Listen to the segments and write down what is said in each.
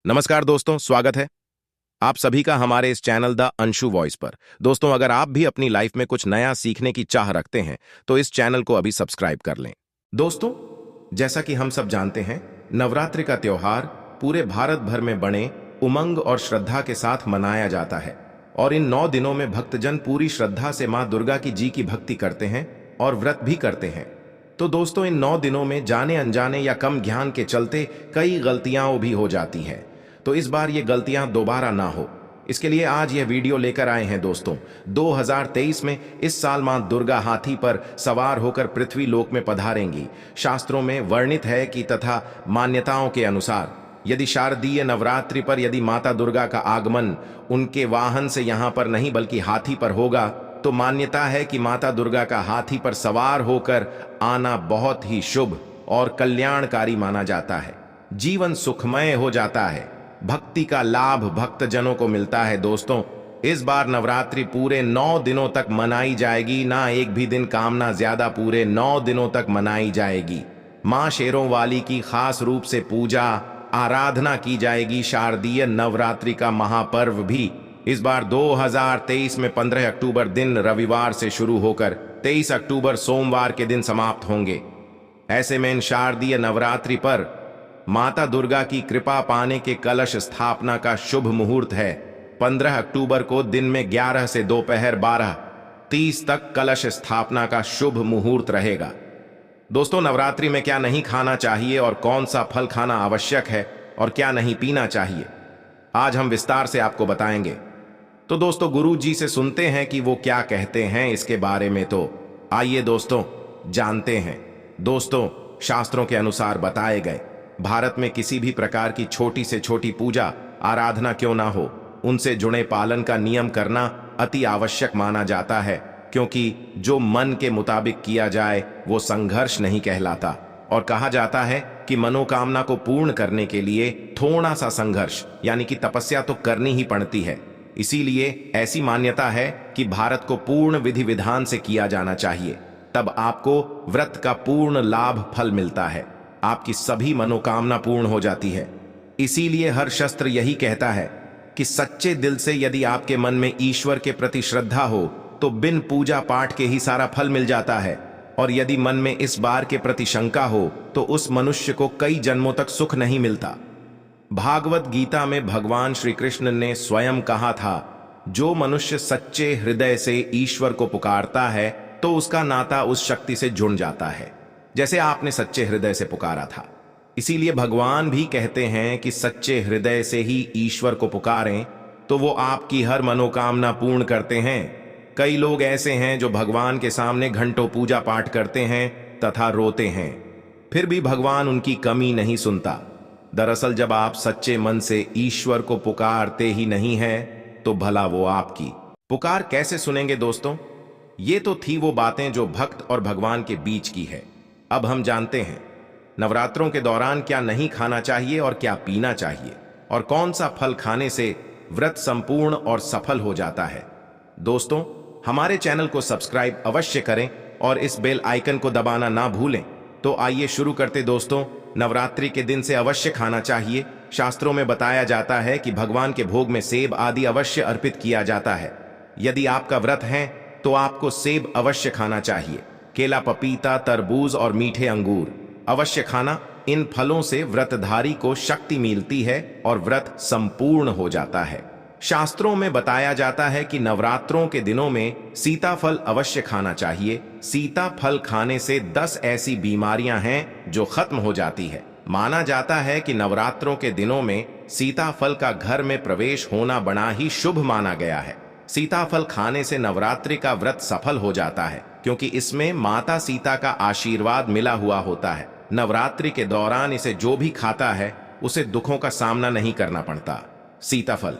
नमस्कार दोस्तों, स्वागत है आप सभी का हमारे इस चैनल द अंशु वॉइस पर। दोस्तों, अगर आप भी अपनी लाइफ में कुछ नया सीखने की चाह रखते हैं तो इस चैनल को अभी सब्सक्राइब कर लें। दोस्तों, जैसा कि हम सब जानते हैं, नवरात्रि का त्योहार पूरे भारत भर में बड़े उमंग और श्रद्धा के साथ मनाया जाता है और इन 9 दिनों में भक्तजन पूरी श्रद्धा से मां दुर्गा की भक्ति करते हैं और व्रत भी करते हैं। तो दोस्तों, इन 9 दिनों में जाने अनजाने या कम ज्ञान के चलते कई गलतियां भी हो जाती हैं। तो इस बार ये गलतियां दोबारा ना हो, इसके लिए आज यह वीडियो लेकर आए हैं। दोस्तों, 2023 में इस साल मां दुर्गा हाथी पर सवार होकर पृथ्वी लोक में पधारेंगी। शास्त्रों में वर्णित है कि तथा मान्यताओं के अनुसार यदि शारदीय नवरात्रि पर यदि माता दुर्गा का आगमन उनके वाहन से यहाँ पर नहीं बल्कि हाथी पर होगा, तो मान्यता है कि माता दुर्गा का हाथी पर सवार होकर आना बहुत ही शुभ और कल्याणकारी माना जाता है। जीवन सुखमय हो जाता है, भक्ति का लाभ भक्तजनों को मिलता है। दोस्तों, इस बार नवरात्रि पूरे 9 दिनों तक मनाई जाएगी, ना एक भी दिन काम ना ज्यादा, पूरे 9 दिनों तक मनाई जाएगी। मां शेरों वाली की खास रूप से पूजा आराधना की जाएगी। शारदीय नवरात्रि का महापर्व भी इस बार 2023 में 15 अक्टूबर दिन रविवार से शुरू होकर 23 अक्टूबर सोमवार के दिन समाप्त होंगे। ऐसे में इन शारदीय नवरात्रि पर माता दुर्गा की कृपा पाने के कलश स्थापना का शुभ मुहूर्त है। 15 अक्टूबर को दिन में 11 से दोपहर 12:30 तक कलश स्थापना का शुभ मुहूर्त रहेगा। दोस्तों, नवरात्रि में क्या नहीं खाना चाहिए और कौन सा फल खाना आवश्यक है और क्या नहीं पीना चाहिए, आज हम विस्तार से आपको बताएंगे। तो दोस्तों, गुरु जी से सुनते हैं कि वो क्या कहते हैं इसके बारे में। तो आइए दोस्तों जानते हैं। दोस्तों, शास्त्रों के अनुसार बताए गए भारत में किसी भी प्रकार की छोटी से छोटी पूजा आराधना क्यों ना हो, उनसे जुड़े पालन का नियम करना अति आवश्यक माना जाता है, क्योंकि जो मन के मुताबिक किया जाए वो संघर्ष नहीं कहलाता। और कहा जाता है कि मनोकामना को पूर्ण करने के लिए थोड़ा सा संघर्ष यानी कि तपस्या तो करनी ही पड़ती है। इसीलिए ऐसी मान्यता है कि भारत को पूर्ण विधि विधान से किया जाना चाहिए, तब आपको व्रत का पूर्ण लाभ फल मिलता है, आपकी सभी मनोकामना पूर्ण हो जाती है। इसीलिए हर शास्त्र यही कहता है कि सच्चे दिल से यदि आपके मन में ईश्वर के प्रति श्रद्धा हो तो बिन पूजा पाठ के ही सारा फल मिल जाता है। और यदि मन में इस बार के प्रति शंका हो तो उस मनुष्य को कई जन्मों तक सुख नहीं मिलता। भागवत गीता में भगवान श्री कृष्ण ने स्वयं कहा था, जो मनुष्य सच्चे हृदय से ईश्वर को पुकारता है तो उसका नाता उस शक्ति से जुड़ जाता है, जैसे आपने सच्चे हृदय से पुकारा था। इसीलिए भगवान भी कहते हैं कि सच्चे हृदय से ही ईश्वर को पुकारें तो वो आपकी हर मनोकामना पूर्ण करते हैं। कई लोग ऐसे हैं जो भगवान के सामने घंटों पूजा पाठ करते हैं तथा रोते हैं, फिर भी भगवान उनकी कमी नहीं सुनता। दरअसल जब आप सच्चे मन से ईश्वर को पुकारते ही नहीं हैं तो भला वो आपकी पुकार कैसे सुनेंगे। दोस्तों, ये तो थी वो बातें जो भक्त और भगवान के बीच की है। अब हम जानते हैं नवरात्रों के दौरान क्या नहीं खाना चाहिए और क्या पीना चाहिए और कौन सा फल खाने से व्रत संपूर्ण और सफल हो जाता है। दोस्तों, हमारे चैनल को सब्सक्राइब अवश्य करें और इस बेल आइकन को दबाना ना भूलें। तो आइए शुरू करते। दोस्तों, नवरात्रि के दिन से अवश्य खाना चाहिए। शास्त्रों में बताया जाता है कि भगवान के भोग में सेब आदि अवश्य अर्पित किया जाता है। यदि आपका व्रत है तो आपको सेब अवश्य खाना चाहिए। केला, पपीता, तरबूज और मीठे अंगूर अवश्य खाना। इन फलों से व्रतधारी को शक्ति मिलती है और व्रत संपूर्ण हो जाता है। शास्त्रों में बताया जाता है कि नवरात्रों के दिनों में सीताफल अवश्य खाना चाहिए। सीताफल खाने से 10 ऐसी बीमारियां हैं जो खत्म हो जाती है। माना जाता है कि नवरात्रों के दिनों में सीताफल का घर में प्रवेश होना बड़ा ही शुभ माना गया है। सीताफल खाने से नवरात्रि का व्रत सफल हो जाता है, क्योंकि इसमें माता सीता का आशीर्वाद मिला हुआ होता है। नवरात्रि के दौरान इसे जो भी खाता है उसे दुखों का सामना नहीं करना पड़ता। सीताफल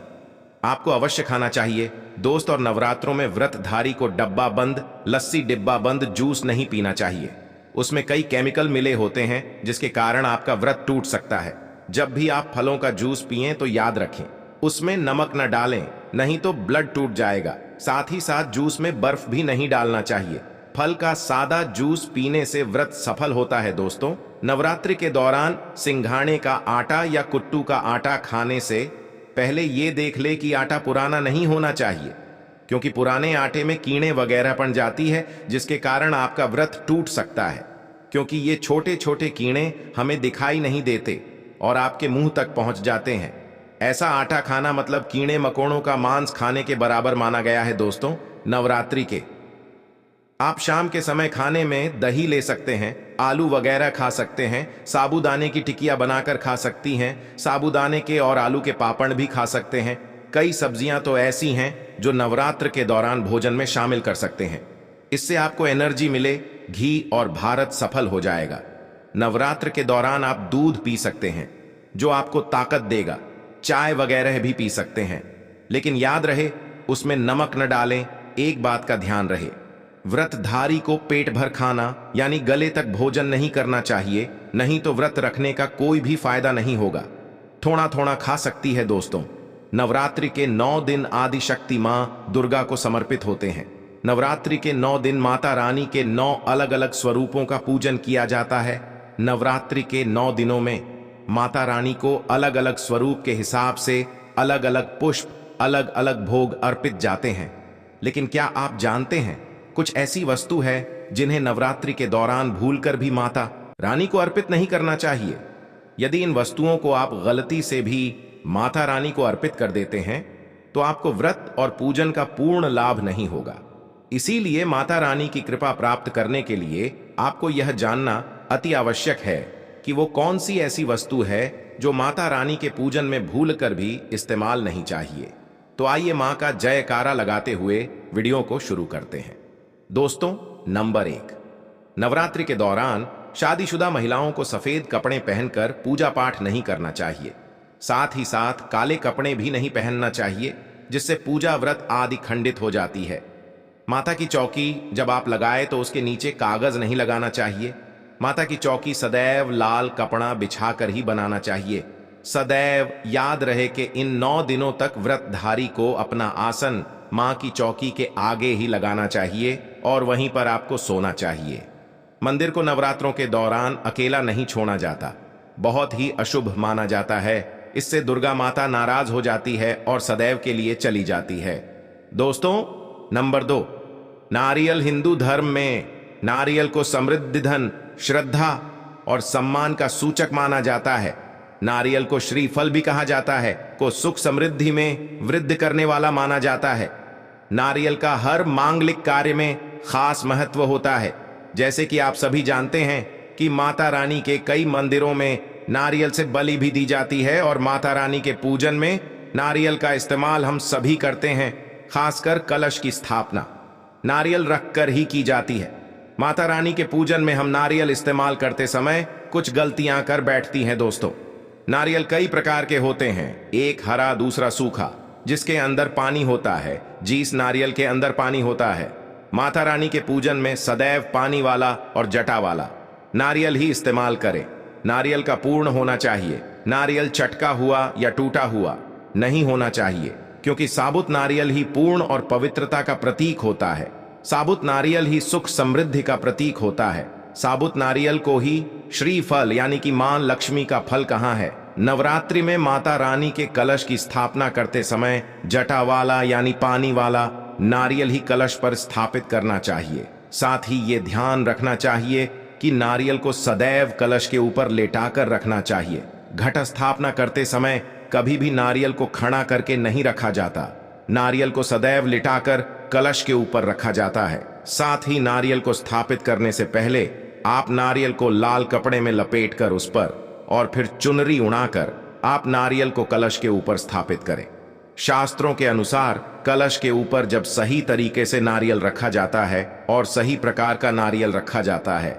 आपको अवश्य खाना चाहिए दोस्त। और नवरात्रों में व्रतधारी को डब्बा बंद लस्सी, डिब्बा बंद जूस नहीं पीना चाहिए। उसमें कई केमिकल मिले होते हैं जिसके कारण आपका व्रत टूट सकता है। जब भी आप फलों का जूस पिएं तो याद रखें उसमें नमक न डालें, नहीं तो ब्लड टूट जाएगा। साथ ही साथ जूस में बर्फ भी नहीं डालना चाहिए। फल का सादा जूस पीने से व्रत सफल होता है। दोस्तों, नवरात्रि के दौरान सिंघाड़े का आटा या कुट्टू का आटा खाने से पहले ये देख ले कि आटा पुराना नहीं होना चाहिए, क्योंकि पुराने आटे में कीड़े वगैरह पड़ जाती है, जिसके कारण आपका व्रत टूट सकता है। क्योंकि ये छोटे छोटे कीड़े हमें दिखाई नहीं देते और आपके मुंह तक पहुंच जाते हैं। ऐसा आटा खाना मतलब कीड़े मकोड़ों का मांस खाने के बराबर माना गया है। दोस्तों, नवरात्रि के आप शाम के समय खाने में दही ले सकते हैं, आलू वगैरह खा सकते हैं, साबूदाने की टिकिया बनाकर खा सकती हैं, साबूदाने के और आलू के पापड़ भी खा सकते हैं। कई सब्जियां तो ऐसी हैं जो नवरात्र के दौरान भोजन में शामिल कर सकते हैं। इससे आपको एनर्जी मिले, घी और भारत सफल हो जाएगा। नवरात्र के दौरान आप दूध पी सकते हैं जो आपको ताकत देगा। चाय वगैरह भी पी सकते हैं, लेकिन याद रहे उसमें नमक न डालें। एक बात का ध्यान रहे, व्रतधारी को पेट भर खाना यानी गले तक भोजन नहीं करना चाहिए, नहीं तो व्रत रखने का कोई भी फायदा नहीं होगा। थोड़ा थोड़ा खा सकती है। दोस्तों, नवरात्रि के 9 दिन आदि शक्ति मां दुर्गा को समर्पित होते हैं। नवरात्रि के 9 दिन माता रानी के 9 अलग अलग स्वरूपों का पूजन किया जाता है। नवरात्रि के 9 दिनों में माता रानी को अलग अलग स्वरूप के हिसाब से अलग अलग पुष्प, अलग अलग भोग अर्पित जाते हैं। लेकिन क्या आप जानते हैं, कुछ ऐसी वस्तु है जिन्हें नवरात्रि के दौरान भूलकर भी माता रानी को अर्पित नहीं करना चाहिए। यदि इन वस्तुओं को आप गलती से भी माता रानी को अर्पित कर देते हैं तो आपको व्रत और पूजन का पूर्ण लाभ नहीं होगा। इसीलिए माता रानी की कृपा प्राप्त करने के लिए आपको यह जानना अति आवश्यक है कि वो कौन सी ऐसी वस्तु है जो माता रानी के पूजन में भूलकर भी इस्तेमाल नहीं चाहिए। तो आइए मां का जयकारा लगाते हुए वीडियो को शुरू करते हैं। दोस्तों, नंबर 1, नवरात्रि के दौरान शादीशुदा महिलाओं को सफेद कपड़े पहनकर पूजा पाठ नहीं करना चाहिए। साथ ही साथ काले कपड़े भी नहीं पहनना चाहिए, जिससे पूजा व्रत आदि खंडित हो जाती है। माता की चौकी जब आप लगाए तो उसके नीचे कागज नहीं लगाना चाहिए। माता की चौकी सदैव लाल कपड़ा बिछाकर ही बनाना चाहिए। सदैव याद रहे कि इन 9 दिनों तक व्रतधारी को अपना आसन मां की चौकी के आगे ही लगाना चाहिए और वहीं पर आपको सोना चाहिए। मंदिर को नवरात्रों के दौरान अकेला नहीं छोड़ा जाता, बहुत ही अशुभ माना जाता है। इससे दुर्गा माता नाराज हो जाती है और सदैव के लिए चली जाती है। दोस्तों, नंबर 2, नारियल हिंदू धर्म में नारियल को समृद्धि, धन, श्रद्धा और सम्मान का सूचक माना जाता है। नारियल को श्रीफल भी कहा जाता है, को सुख समृद्धि में वृद्धि करने वाला माना जाता है। नारियल का हर मांगलिक कार्य में खास महत्व होता है। जैसे कि आप सभी जानते हैं कि माता रानी के कई मंदिरों में नारियल से बलि भी दी जाती है और माता रानी के पूजन में नारियल का इस्तेमाल हम सभी करते हैं। खासकर कलश की स्थापना नारियल रखकर ही की जाती है। माता रानी के पूजन में हम नारियल इस्तेमाल करते समय कुछ गलतियां कर बैठती हैं। दोस्तों, नारियल कई प्रकार के होते हैं, एक हरा, दूसरा सूखा, जिसके अंदर पानी होता है। जिस नारियल के अंदर पानी होता है, माता रानी के पूजन में सदैव पानी वाला और जटा वाला नारियल ही इस्तेमाल करें। नारियल का पूर्ण होना चाहिए। नारियल चटका हुआ या टूटा हुआ नहीं होना चाहिए, क्योंकि साबुत नारियल ही पूर्ण और पवित्रता का प्रतीक होता है। साबुत नारियल ही सुख समृद्धि का प्रतीक होता है। साबुत नारियल को ही श्रीफल यानी कि मां लक्ष्मी का फल कहा है। नवरात्रि में माता रानी के कलश की स्थापना करते समय जटा वाला यानी पानी वाला नारियल ही कलश पर स्थापित करना चाहिए। साथ ही ये ध्यान रखना चाहिए कि नारियल को सदैव कलश के ऊपर लेटाकर रखना चाहिए। घट स्थापना करते समय कभी भी नारियल को खड़ा करके नहीं रखा जाता। नारियल को सदैव लिटाकर कलश के ऊपर रखा जाता है। साथ ही नारियल को स्थापित करने से पहले आप नारियल को लाल कपड़े में लपेटकर उस पर और फिर चुनरी उड़ाकर आप नारियल को कलश के ऊपर स्थापित करें। शास्त्रों के अनुसार कलश के ऊपर जब सही तरीके से नारियल रखा जाता है और सही प्रकार का नारियल रखा जाता है,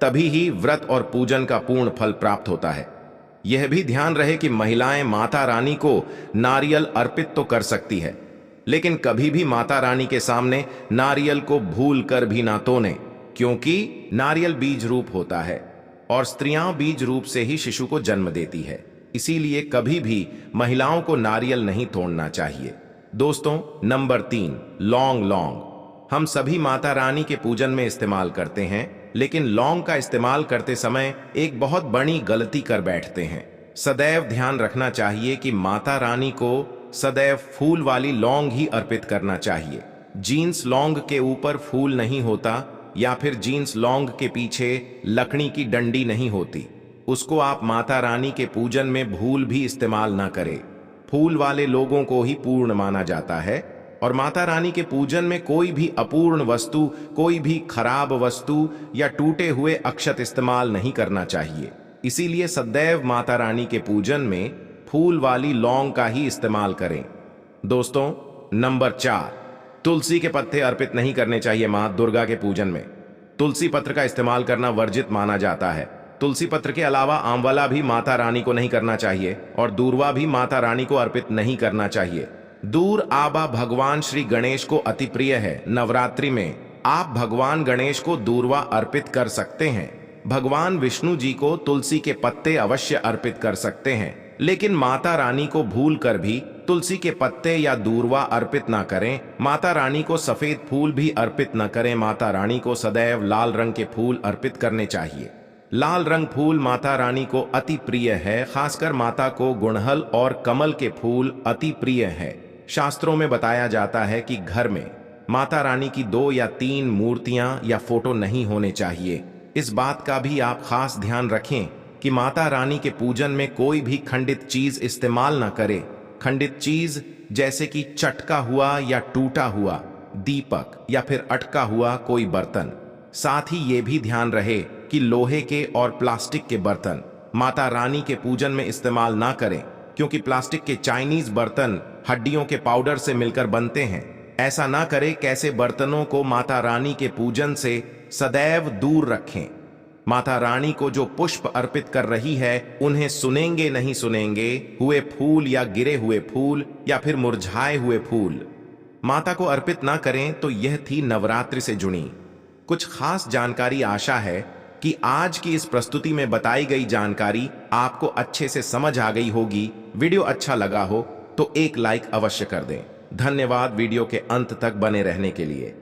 तभी ही व्रत और पूजन का पूर्ण फल प्राप्त होता है। यह भी ध्यान रहे कि महिलाएं माता रानी को नारियल अर्पित तो कर सकती है, लेकिन कभी भी माता रानी के सामने नारियल को भूल कर भी ना तोड़ें, क्योंकि नारियल बीज रूप होता है और स्त्रियां बीज रूप से ही शिशु को जन्म देती है। इसीलिए कभी भी महिलाओं को नारियल नहीं तोड़ना चाहिए। दोस्तों, नंबर 3, लौंग। हम सभी माता रानी के पूजन में इस्तेमाल करते हैं। लेकिन लौंग का इस्तेमाल करते समय एक बहुत बड़ी गलती कर बैठते हैं। सदैव ध्यान रखना चाहिए कि माता रानी को सदैव फूल वाली लौंग ही अर्पित करना चाहिए। जीन्स लौंग के ऊपर फूल नहीं होता या फिर जीन्स लौंग के पीछे लकड़ी की डंडी नहीं होती, उसको आप माता रानी के पूजन में भूल भी इस्तेमाल ना करें। फूल वाले लोगों को ही पूर्ण माना जाता है और माता रानी के पूजन में कोई भी अपूर्ण वस्तु, कोई भी खराब वस्तु या टूटे हुए अक्षत इस्तेमाल नहीं करना चाहिए। इसीलिए सदैव माता रानी के पूजन में फूल वाली लौंग का ही इस्तेमाल करें। दोस्तों, नंबर 4, तुलसी के पत्ते अर्पित नहीं करने चाहिए मां दुर्गा के पूजन में। तुलसी पत्र का इस्तेमाल करना वर्जित माना जाता है। तुलसी पत्र के अलावा आंवला भी माता रानी को नहीं करना चाहिए और दूर्वा भी माता रानी को अर्पित नहीं करना चाहिए। दूर आबा भगवान श्री गणेश को अति प्रिय है। नवरात्रि में आप भगवान गणेश को दूर्वा अर्पित कर सकते हैं। भगवान विष्णु जी को तुलसी के पत्ते अवश्य अर्पित कर सकते हैं, लेकिन माता रानी को भूल कर भी तुलसी के पत्ते या दूर्वा अर्पित ना करें। माता रानी को सफेद फूल भी अर्पित न करें। माता रानी को सदैव लाल रंग के फूल अर्पित करने चाहिए। लाल रंग फूल माता रानी को अति प्रिय है। खासकर माता को गुड़हल और कमल के फूल अति प्रिय है। शास्त्रों में बताया जाता है कि घर में माता रानी की 2 या 3 मूर्तियां या फोटो नहीं होने चाहिए। इस बात का भी आप खास ध्यान रखें कि माता रानी के पूजन में कोई भी खंडित चीज इस्तेमाल ना करें। खंडित चीज जैसे कि चटका हुआ या टूटा हुआ दीपक या फिर अटका हुआ कोई बर्तन। साथ ही ये भी ध्यान रहे कि लोहे के और प्लास्टिक के बर्तन माता रानी के पूजन में इस्तेमाल ना करें, क्योंकि प्लास्टिक के चाइनीज बर्तन हड्डियों के पाउडर से मिलकर बनते हैं। ऐसा ना करें। कैसे बर्तनों को माता रानी के पूजन से सदैव दूर रखें। माता रानी को जो पुष्प अर्पित कर रही है उन्हें सुनेंगे नहीं सुनेंगे हुए फूल या गिरे हुए फूल या फिर मुरझाए हुए फूल माता को अर्पित ना करें। तो यह थी नवरात्रि से जुड़ी कुछ खास जानकारी। आशा है कि आज की इस प्रस्तुति में बताई गई जानकारी आपको अच्छे से समझ आ गई होगी। वीडियो अच्छा लगा हो तो एक लाइक अवश्य कर दें। धन्यवाद वीडियो के अंत तक बने रहने के लिए।